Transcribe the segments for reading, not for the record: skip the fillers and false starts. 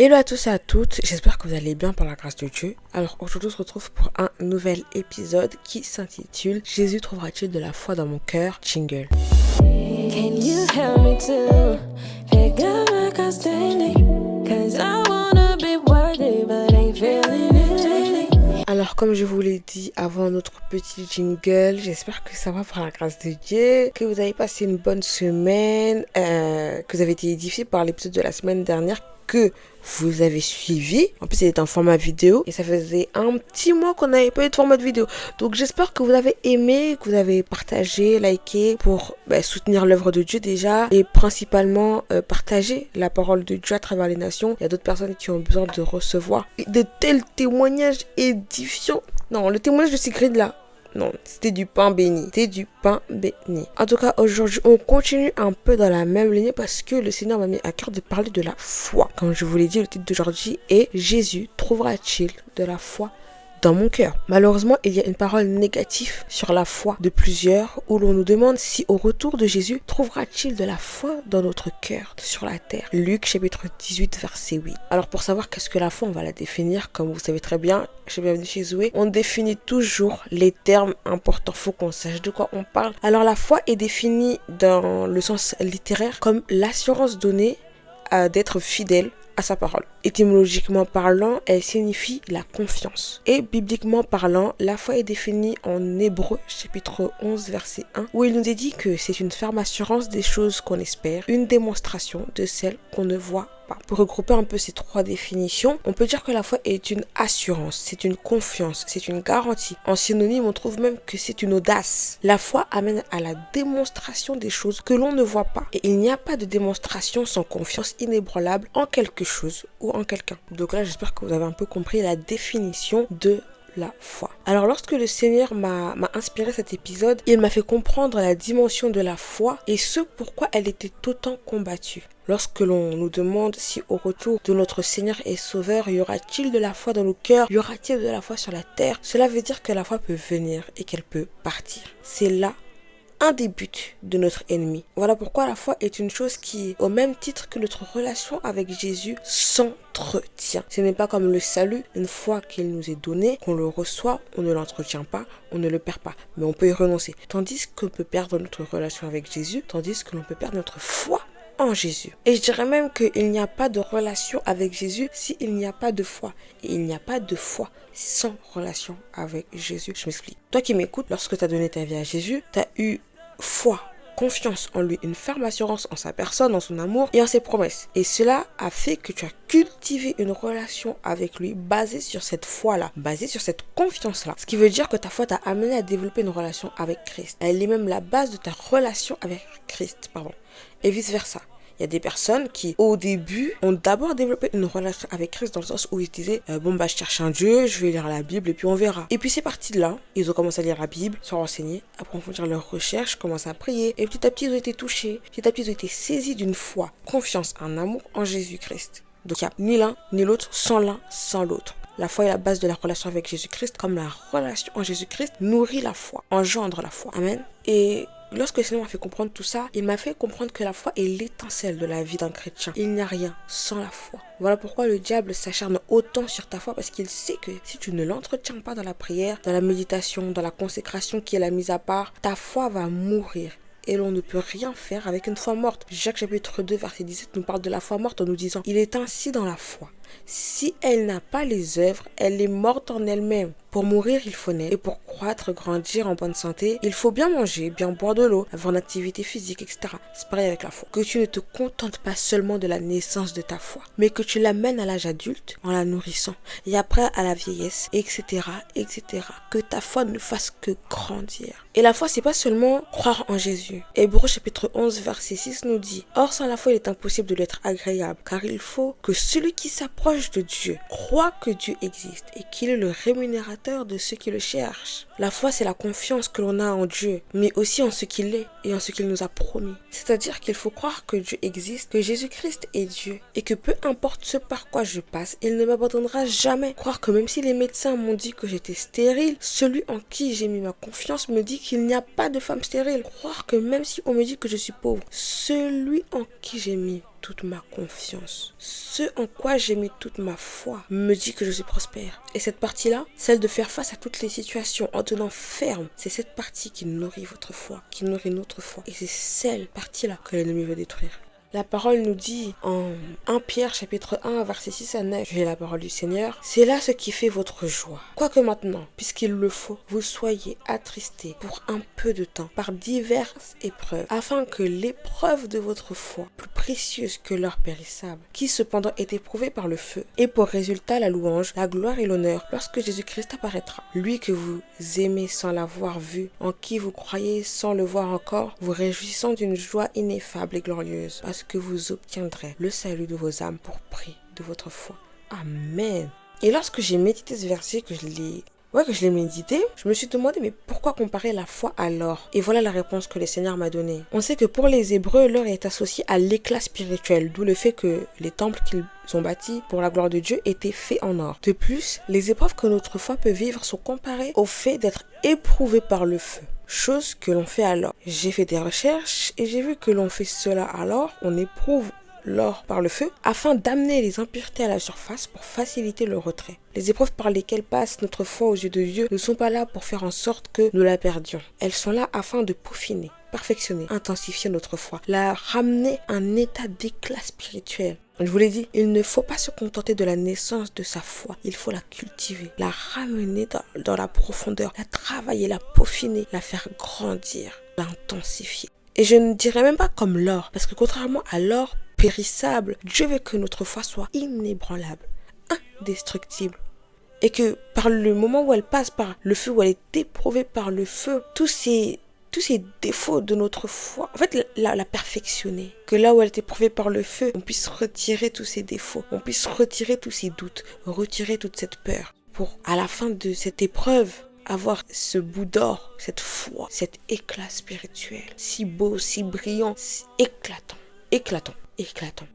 Hello à tous et à toutes, j'espère que vous allez bien par la grâce de Dieu. Alors aujourd'hui on se retrouve pour un nouvel épisode qui s'intitule Jésus trouvera-t-il de la foi dans mon cœur? Jingle. Can you help me to pick up my custody? 'Cause I wanna be worthy but ain't feeling it lately. Alors comme je vous l'ai dit avant notre petit jingle, j'espère que ça va par la grâce de Dieu, que vous avez passé une bonne semaine, que vous avez été édifiés par l'épisode de la semaine dernière que vous avez suivi. En plus, il est en format vidéo et ça faisait un petit mois qu'on n'avait pas eu de format de vidéo. Donc, j'espère que vous avez aimé, que vous avez partagé, liké pour soutenir l'œuvre de Dieu déjà et principalement partager la parole de Dieu à travers les nations. Il y a d'autres personnes qui ont besoin de recevoir de tels témoignages édifiants. Non, le témoignage de Sigrid là. Non, c'était du pain béni. C'était du pain béni. En tout cas, aujourd'hui, on continue un peu dans la même lignée parce que le Seigneur m'a mis à cœur de parler de la foi. Comme je vous l'ai dit, le titre d'aujourd'hui est « Jésus trouvera-t-il de la foi dans mon cœur ?» Malheureusement, il y a une parole négative sur la foi de plusieurs où l'on nous demande si au retour de Jésus, trouvera-t-il de la foi dans notre cœur sur la terre. Luc chapitre 18 verset 8. Alors pour savoir qu'est-ce que la foi, on va la définir comme vous savez très bien. Bienvenue chez Zoé. On définit toujours les termes importants. Faut qu'on sache de quoi on parle. Alors la foi est définie dans le sens littéraire comme l'assurance donnée d'être fidèle à sa parole. Étymologiquement parlant, elle signifie la confiance. Et bibliquement parlant, la foi est définie en Hébreux, chapitre 11, verset 1, où il nous est dit que c'est une ferme assurance des choses qu'on espère, une démonstration de celles qu'on ne voit pas. Pour regrouper un peu ces trois définitions, on peut dire que la foi est une assurance, c'est une confiance, c'est une garantie. En synonyme, on trouve même que c'est une audace. La foi amène à la démonstration des choses que l'on ne voit pas. Et il n'y a pas de démonstration sans confiance inébranlable en quelque chose ou en quelqu'un. Donc là, j'espère que vous avez un peu compris la définition de la foi. Alors lorsque le Seigneur m'a inspiré cet épisode, il m'a fait comprendre la dimension de la foi et ce pourquoi elle était autant combattue. Lorsque l'on nous demande si au retour de notre Seigneur et Sauveur, y aura-t-il de la foi dans nos cœurs, y aura-t-il de la foi sur la terre, cela veut dire que la foi peut venir et qu'elle peut partir. C'est là un des buts de notre ennemi. Voilà pourquoi la foi est une chose qui, au même titre que notre relation avec Jésus, s'entretient. Ce n'est pas comme le salut, une fois qu'il nous est donné, qu'on le reçoit, on ne l'entretient pas, on ne le perd pas, mais on peut y renoncer. Tandis qu'on peut perdre notre relation avec Jésus, tandis que l'on peut perdre notre foi en Jésus. Et je dirais même qu'il n'y a pas de relation avec Jésus s'il n'y a pas de foi. Et il n'y a pas de foi sans relation avec Jésus. Je m'explique. Toi qui m'écoutes, lorsque tu as donné ta vie à Jésus, tu as eu foi, confiance en lui, une ferme assurance en sa personne, en son amour et en ses promesses. Et cela a fait que tu as cultivé une relation avec lui basée sur cette foi-là, basée sur cette confiance-là. Ce qui veut dire que ta foi t'a amené à développer une relation avec Christ. Elle est même la base de ta relation avec Christ, et vice-versa. Il y a des personnes qui, au début, ont d'abord développé une relation avec Christ dans le sens où ils disaient je cherche un Dieu, je vais lire la Bible et puis on verra. Et puis c'est parti de là, ils ont commencé à lire la Bible, se renseigner, approfondir leurs recherches, commencer à prier. Et petit à petit, ils ont été touchés, petit à petit, ils ont été saisis d'une foi, confiance, un amour en Jésus-Christ. Donc il n'y a ni l'un ni l'autre sans l'un, sans l'autre. La foi est la base de la relation avec Jésus-Christ, comme la relation en Jésus-Christ nourrit la foi, engendre la foi. Amen. Et lorsque le Seigneur m'a fait comprendre tout ça, il m'a fait comprendre que la foi est l'étincelle de la vie d'un chrétien. Il n'y a rien sans la foi. Voilà pourquoi le diable s'acharne autant sur ta foi, parce qu'il sait que si tu ne l'entretiens pas dans la prière, dans la méditation, dans la consécration qui est la mise à part, ta foi va mourir. Et l'on ne peut rien faire avec une foi morte. Jacques chapitre 2 verset 17 nous parle de la foi morte en nous disant « Il est ainsi dans la foi. Si elle n'a pas les œuvres, elle est morte en elle-même. Pour mourir, il faut naître. Et pour croître, grandir en bonne santé, il faut bien manger, bien boire de l'eau, avoir une activité physique, etc. » C'est pareil avec la foi. Que tu ne te contentes pas seulement de la naissance de ta foi, mais que tu l'amènes à l'âge adulte en la nourrissant. Et après à la vieillesse, etc., etc. Que ta foi ne fasse que grandir. Et la foi, c'est pas seulement croire en Jésus. Hébreux chapitre 11, verset 6 nous dit « Or, sans la foi, il est impossible de lui être agréable, car il faut que celui qui s'approche de Dieu croit que Dieu existe et qu'il est le rémunérateur de ceux qui le cherchent. » La foi, c'est la confiance que l'on a en Dieu, mais aussi en ce qu'il est et en ce qu'il nous a promis. C'est-à-dire qu'il faut croire que Dieu existe, que Jésus-Christ est Dieu, et que peu importe ce par quoi je passe, il ne m'abandonnera jamais. Croire que même si les médecins m'ont dit que j'étais stérile, celui en qui j'ai mis ma confiance me dit qu'il n'y a pas de femme stérile. Croire que même si on me dit que je suis pauvre, celui en qui j'ai mis toute ma confiance. Ce en quoi j'ai mis toute ma foi me dit que je suis prospère. Et cette partie-là, celle de faire face à toutes les situations en tenant ferme, c'est cette partie qui nourrit votre foi, qui nourrit notre foi. Et c'est cette partie-là que l'ennemi veut détruire. La parole nous dit en 1 Pierre chapitre 1 verset 6 à 9, j'ai la parole du Seigneur, c'est là ce qui fait votre joie. Quoique maintenant, puisqu'il le faut, vous soyez attristés pour un peu de temps par diverses épreuves, afin que l'épreuve de votre foi, plus précieuse que l'or périssable, qui cependant est éprouvée par le feu, ait pour résultat la louange, la gloire et l'honneur lorsque Jésus-Christ apparaîtra. Lui que vous aimez sans l'avoir vu, en qui vous croyez sans le voir encore, vous réjouissant d'une joie ineffable et glorieuse, parce que vous obtiendrez le salut de vos âmes pour prix de votre foi. Amen. Et lorsque j'ai médité ce verset, que je l'ai médité, je me suis demandé, mais pourquoi comparer la foi à l'or? Et voilà la réponse que le Seigneur m'a donnée. On sait que pour les Hébreux, l'or est associé à l'éclat spirituel, d'où le fait que les temples qu'ils ont bâtis pour la gloire de Dieu étaient faits en or. De plus, les épreuves que notre foi peut vivre sont comparées au fait d'être éprouvée par le feu. Chose que l'on fait alors. J'ai fait des recherches et j'ai vu que l'on fait cela alors, on éprouve l'or par le feu afin d'amener les impuretés à la surface pour faciliter le retrait. Les épreuves par lesquelles passe notre foi aux yeux de Dieu ne sont pas là pour faire en sorte que nous la perdions. Elles sont là afin de peaufiner, perfectionner, intensifier notre foi, la ramener à un état d'éclat spirituel. Je vous l'ai dit, il ne faut pas se contenter de la naissance de sa foi. Il faut la cultiver, la ramener dans la profondeur, la travailler, la peaufiner, la faire grandir, l'intensifier. Et je ne dirais même pas comme l'or, parce que contrairement à l'or périssable, Dieu veut que notre foi soit inébranlable, indestructible. Et que par le moment où elle passe par le feu, où elle est éprouvée par le feu, tous ces défauts de notre foi, en fait, la perfectionner. Que là où elle est éprouvée par le feu, on puisse retirer tous ces défauts, on puisse retirer tous ces doutes, retirer toute cette peur. Pour, à la fin de cette épreuve, avoir ce bout d'or, cette foi, cet éclat spirituel, si beau, si brillant, si éclatant.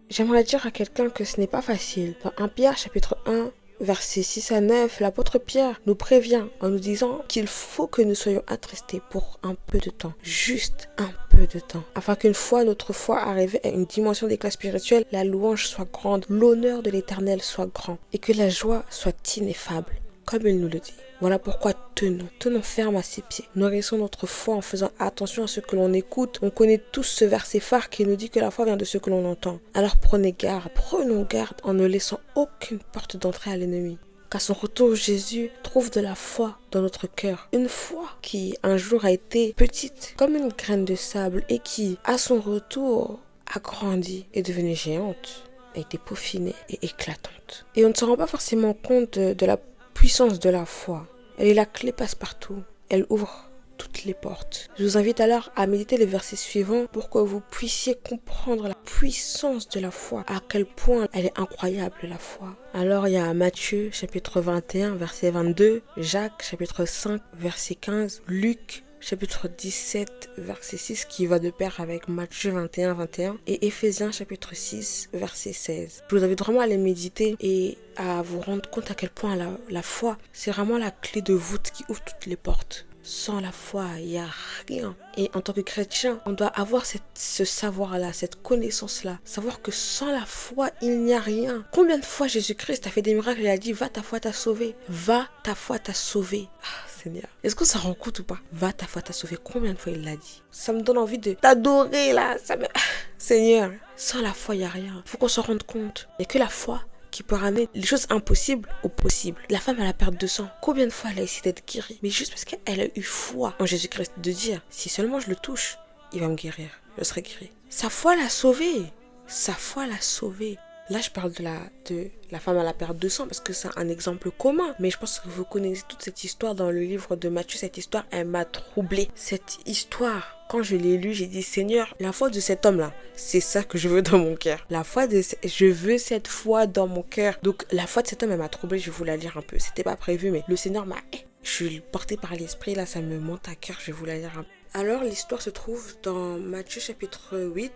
J'aimerais dire à quelqu'un que ce n'est pas facile. Dans 1 Pierre chapitre 1, versets 6 à 9, l'apôtre Pierre nous prévient en nous disant qu'il faut que nous soyons attristés pour un peu de temps, juste un peu de temps, afin qu'une fois notre foi arrivée à une dimension d'éclat spirituel, la louange soit grande, l'honneur de l'Éternel soit grand et que la joie soit ineffable, comme il nous le dit. Voilà pourquoi tenons ferme à ses pieds. Nourrissons notre foi en faisant attention à ce que l'on écoute. On connaît tous ce verset phare qui nous dit que la foi vient de ce que l'on entend. Alors prenons garde en ne laissant aucune porte d'entrée à l'ennemi. Qu'à son retour, Jésus trouve de la foi dans notre cœur. Une foi qui un jour a été petite comme une graine de sable et qui, à son retour, a grandi, est devenue géante, a été peaufinée et éclatante. Et on ne se rend pas forcément compte de la puissance de la foi. Elle est la clé passe-partout. Elle ouvre toutes les portes. Je vous invite alors à méditer les versets suivants pour que vous puissiez comprendre la puissance de la foi, à quel point elle est incroyable la foi. Alors il y a Matthieu chapitre 21 verset 22, Jacques chapitre 5 verset 15, Luc chapitre 17 verset 6 qui va de pair avec Matthieu 21 et Éphésiens chapitre 6 verset 16. Je vous invite vraiment à les méditer et à vous rendre compte à quel point la foi, c'est vraiment la clé de voûte qui ouvre toutes les portes. Sans la foi, il n'y a rien. Et en tant que chrétien, on doit avoir ce savoir-là, cette connaissance-là. Savoir que sans la foi, il n'y a rien. Combien de fois Jésus-Christ a fait des miracles et il a dit « Va, ta foi t'a sauvé. Va, ta foi t'a sauvé. » Seigneur. Est-ce qu'on s'en rend compte ou pas? Va, ta foi t'a sauvé. Combien de fois il l'a dit? Ça me donne envie de t'adorer là. Seigneur, sans la foi, il n'y a rien. Il faut qu'on s'en rende compte. Il n'y a que la foi qui peut ramener les choses impossibles au possible. La femme à la perte de sang, combien de fois elle a essayé d'être guérie? Mais juste parce qu'elle a eu foi en Jésus-Christ, de dire, si seulement je le touche, il va me guérir, je serai guérie. Sa foi l'a sauvée. Sa foi l'a sauvée. Là, je parle de la femme à la perte de sang parce que c'est un exemple commun. Mais je pense que vous connaissez toute cette histoire dans le livre de Matthieu. Cette histoire, elle m'a troublée. Cette histoire, quand je l'ai lue, j'ai dit, Seigneur, la foi de cet homme-là, c'est ça que je veux dans mon cœur. Je veux cette foi dans mon cœur. Donc, la foi de cet homme, elle m'a troublée. Je vais vous la lire un peu. C'était pas prévu, mais le Seigneur m'a... Je suis portée par l'esprit, là, ça me monte à cœur. Je vais vous la lire un peu. Alors, l'histoire se trouve dans Matthieu chapitre 8,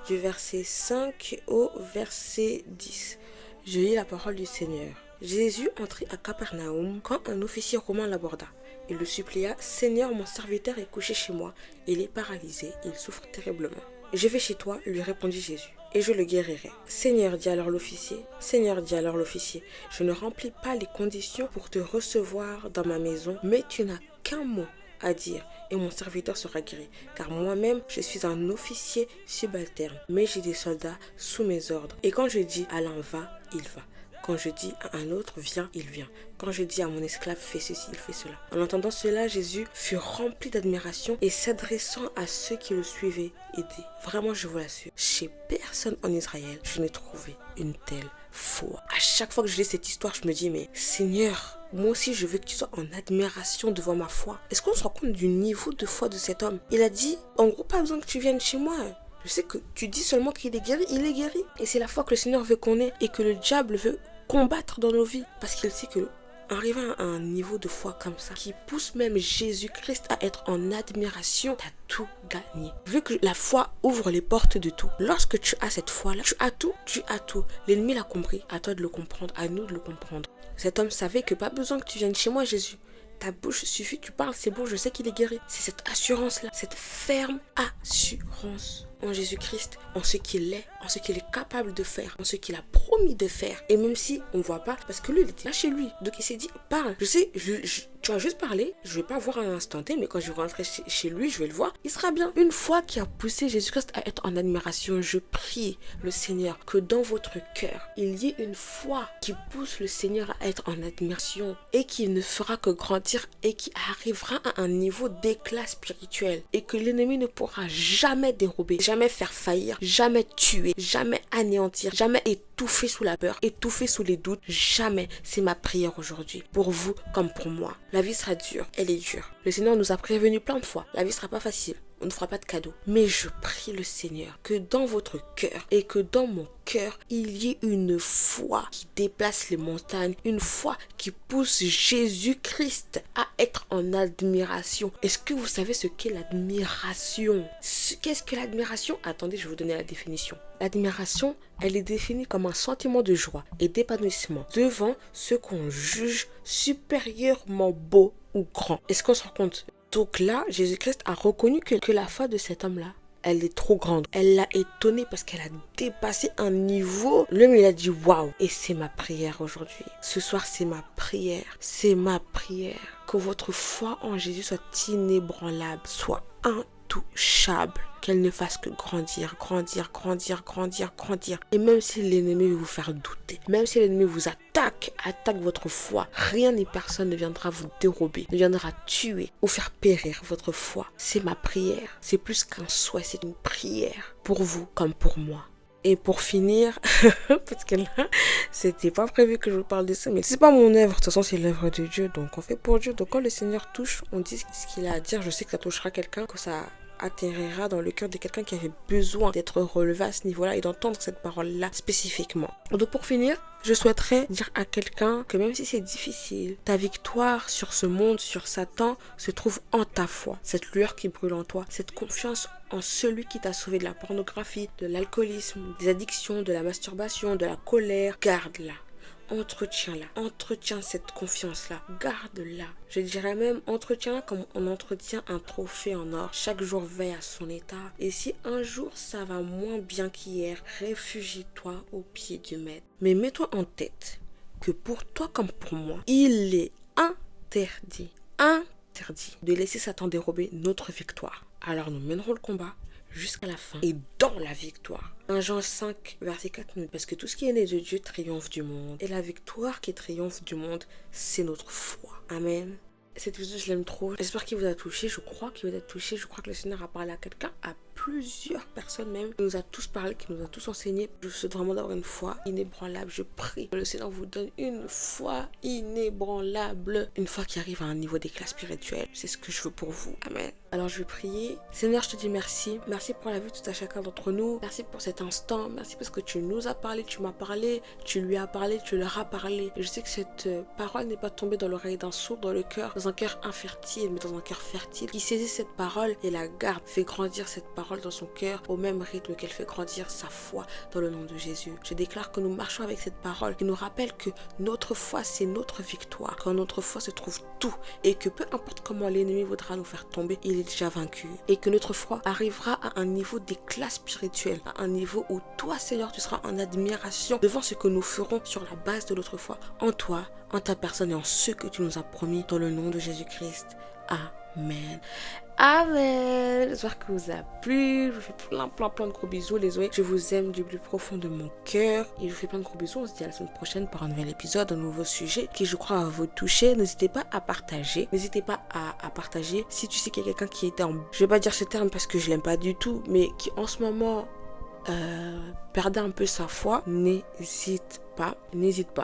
du verset 5 au verset 10. Je lis la parole du Seigneur. Jésus entrait à Capernaum quand un officier romain l'aborda. Il le supplia, « Seigneur, mon serviteur est couché chez moi. Il est paralysé, il souffre terriblement. » « Je vais chez toi, lui répondit Jésus. et je le guérirai. Seigneur, dit alors l'officier. Seigneur, dit alors l'officier, je ne remplis pas les conditions pour te recevoir dans ma maison, mais tu n'as qu'un mot à dire et mon serviteur sera guéri, car moi-même je suis un officier subalterne, mais j'ai des soldats sous mes ordres. Et quand je dis à l'un va, il va. Quand je dis à un autre viens, il vient. Quand je dis à mon esclave fais ceci, il fait cela. En entendant cela, Jésus fut rempli d'admiration et s'adressant à ceux qui le suivaient, il dit, vraiment je vous l'assure, chez personne en Israël, je n'ai trouvé une telle foi. À chaque fois que je lis cette histoire, je me dis, mais Seigneur, moi aussi je veux que tu sois en admiration devant ma foi. Est-ce qu'on se rend compte du niveau de foi de cet homme? Il a dit, en gros, pas besoin que tu viennes chez moi. Je sais que tu dis seulement qu'il est guéri, il est guéri. Et c'est la foi que le Seigneur veut qu'on ait et que le diable veut combattre dans nos vies. Parce qu'il sait que arriver à un niveau de foi comme ça, qui pousse même Jésus-Christ à être en admiration, t'as tout gagné. Vu que la foi ouvre les portes de tout. Lorsque tu as cette foi-là, tu as tout, tu as tout. L'ennemi l'a compris, à toi de le comprendre, à nous de le comprendre. Cet homme savait que pas besoin que tu viennes chez moi, Jésus. Ta bouche suffit, tu parles, c'est bon, je sais qu'il est guéri. C'est cette assurance-là, cette ferme assurance en Jésus-Christ, en ce qu'il est, en ce qu'il est capable de faire, en ce qu'il a promis de faire. Et même si on ne voit pas, parce que lui, il était là chez lui. Donc il s'est dit, parle. Je sais, tu vas juste parler, je ne vais pas voir à l'instant T, mais quand je vais rentrer chez lui, je vais le voir, il sera bien. Une fois qui a poussé Jésus-Christ à être en admiration, je prie le Seigneur que dans votre cœur, il y ait une foi qui pousse le Seigneur à être en admiration et qui ne fera que grandir et qui arrivera à un niveau d'éclat spirituel et que l'ennemi ne pourra jamais dérober, jamais faire faillir, jamais tuer, jamais anéantir, jamais étouffer sous la peur, étouffer sous les doutes, jamais. C'est ma prière aujourd'hui, pour vous comme pour moi. La vie sera dure, elle est dure. Le Seigneur nous a prévenu plein de fois, la vie sera pas facile. On ne fera pas de cadeaux. Mais je prie le Seigneur que dans votre cœur et que dans mon cœur, il y ait une foi qui déplace les montagnes, une foi qui pousse Jésus-Christ à être en admiration. Est-ce que vous savez ce qu'est l'admiration? Qu'est-ce que l'admiration? Attendez, je vais vous donner la définition. L'admiration, elle est définie comme un sentiment de joie et d'épanouissement devant ce qu'on juge supérieurement beau ou grand. Est-ce qu'on se rend compte? Donc là, Jésus-Christ a reconnu que la foi de cet homme-là, elle est trop grande. Elle l'a étonné parce qu'elle a dépassé un niveau. L'homme, il a dit waouh. Et c'est ma prière aujourd'hui. Ce soir, c'est ma prière. C'est ma prière. Que votre foi en Jésus soit inébranlable, soit intouchable. Qu'elle ne fasse que grandir, grandir, grandir, grandir, grandir. Et même si l'ennemi veut vous faire douter, même si l'ennemi vous attaque votre foi, rien ni personne ne viendra vous dérober, ne viendra tuer ou faire périr votre foi. C'est ma prière. C'est plus qu'un souhait, c'est une prière pour vous comme pour moi. Et pour finir, parce que là, c'était pas prévu que je vous parle de ça, mais c'est pas mon œuvre, de toute façon c'est l'œuvre de Dieu, donc on fait pour Dieu. Donc quand le Seigneur touche, on dit ce qu'il a à dire. Je sais que ça touchera quelqu'un, que ça atterrira dans le cœur de quelqu'un qui avait besoin d'être relevé à ce niveau-là et d'entendre cette parole-là spécifiquement. Donc pour finir, je souhaiterais dire à quelqu'un que même si c'est difficile, ta victoire sur ce monde, sur Satan, se trouve en ta foi. Cette lueur qui brûle en toi, cette confiance en celui qui t'a sauvé de la pornographie, de l'alcoolisme, des addictions, de la masturbation, de la colère, garde-la. Entretiens-la, entretiens cette confiance-là, garde-la. Je dirais même, entretiens-la comme on entretient un trophée en or. Chaque jour veille à son état. Et si un jour ça va moins bien qu'hier, réfugie-toi au pied du maître. Mais mets-toi en tête que pour toi comme pour moi, il est interdit de laisser Satan dérober notre victoire. Alors nous mènerons le combat jusqu'à la fin et dans la victoire. 1 Jean 5, verset 4 nous dit, parce que tout ce qui est né de Dieu triomphe du monde. Et la victoire qui triomphe du monde, c'est notre foi. Amen. Cet épisode, je l'aime trop. J'espère qu'il vous a touché. Je crois qu'il vous a touché. Je crois que le Seigneur a parlé à quelqu'un, à plusieurs personnes même. Il nous a tous parlé, qui nous a tous enseigné. Je vous souhaite vraiment d'avoir une foi inébranlable. Je prie que le Seigneur vous donne une foi inébranlable. Une foi qui arrive à un niveau d'éclat spirituel. C'est ce que je veux pour vous. Amen. Alors je vais prier. Seigneur, je te dis merci. Merci pour la vie de tout à chacun d'entre nous. Merci pour cet instant. Merci parce que tu nous as parlé, tu m'as parlé, tu lui as parlé, tu leur as parlé. Et je sais que cette parole n'est pas tombée dans l'oreille d'un sourd, dans le cœur, dans un cœur infertile, mais dans un cœur fertile, qui saisit cette parole et la garde, fait grandir cette parole parole dans son cœur au même rythme qu'elle fait grandir sa foi dans le nom de Jésus. Je déclare que nous marchons avec cette parole qui nous rappelle que notre foi, c'est notre victoire. Quand notre foi se trouve tout et que peu importe comment l'ennemi voudra nous faire tomber, il est déjà vaincu. Et que notre foi arrivera à un niveau d'éclat spirituel, à un niveau où toi, Seigneur, tu seras en admiration devant ce que nous ferons sur la base de notre foi en toi, en ta personne et en ce que tu nous as promis dans le nom de Jésus-Christ. Amen. Amen. J'espère que vous a plu. Je vous fais plein de gros bisous, les Zoé. Je vous aime du plus profond de mon cœur. Et je vous fais plein de gros bisous. On se dit à la semaine prochaine pour un nouvel épisode, un nouveau sujet qui, je crois, va vous toucher. N'hésitez pas à partager. N'hésitez pas à partager. Si tu sais qu'il y a quelqu'un qui était en... Je vais pas dire ce terme parce que je l'aime pas du tout, mais qui en ce moment perdait un peu sa foi, n'hésite pas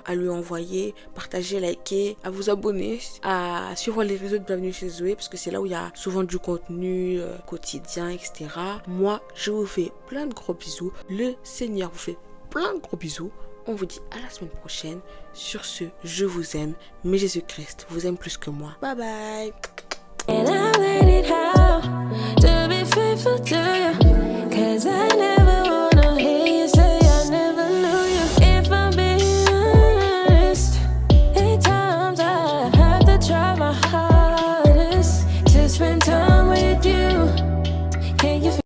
à lui envoyer, partager, liker, à vous abonner, à suivre les réseaux de Bienvenue chez Zoé parce que c'est là où il y a souvent du contenu quotidien, etc. Moi, je vous fais plein de gros bisous. Le Seigneur vous fait plein de gros bisous. On vous dit à la semaine prochaine. Sur ce, je vous aime, mais Jésus-Christ vous aime plus que moi. Bye bye. And I learned how to be faithful to you, 'cause I never wanna hear you say I never knew you. If I'm being honest, at times I have to try my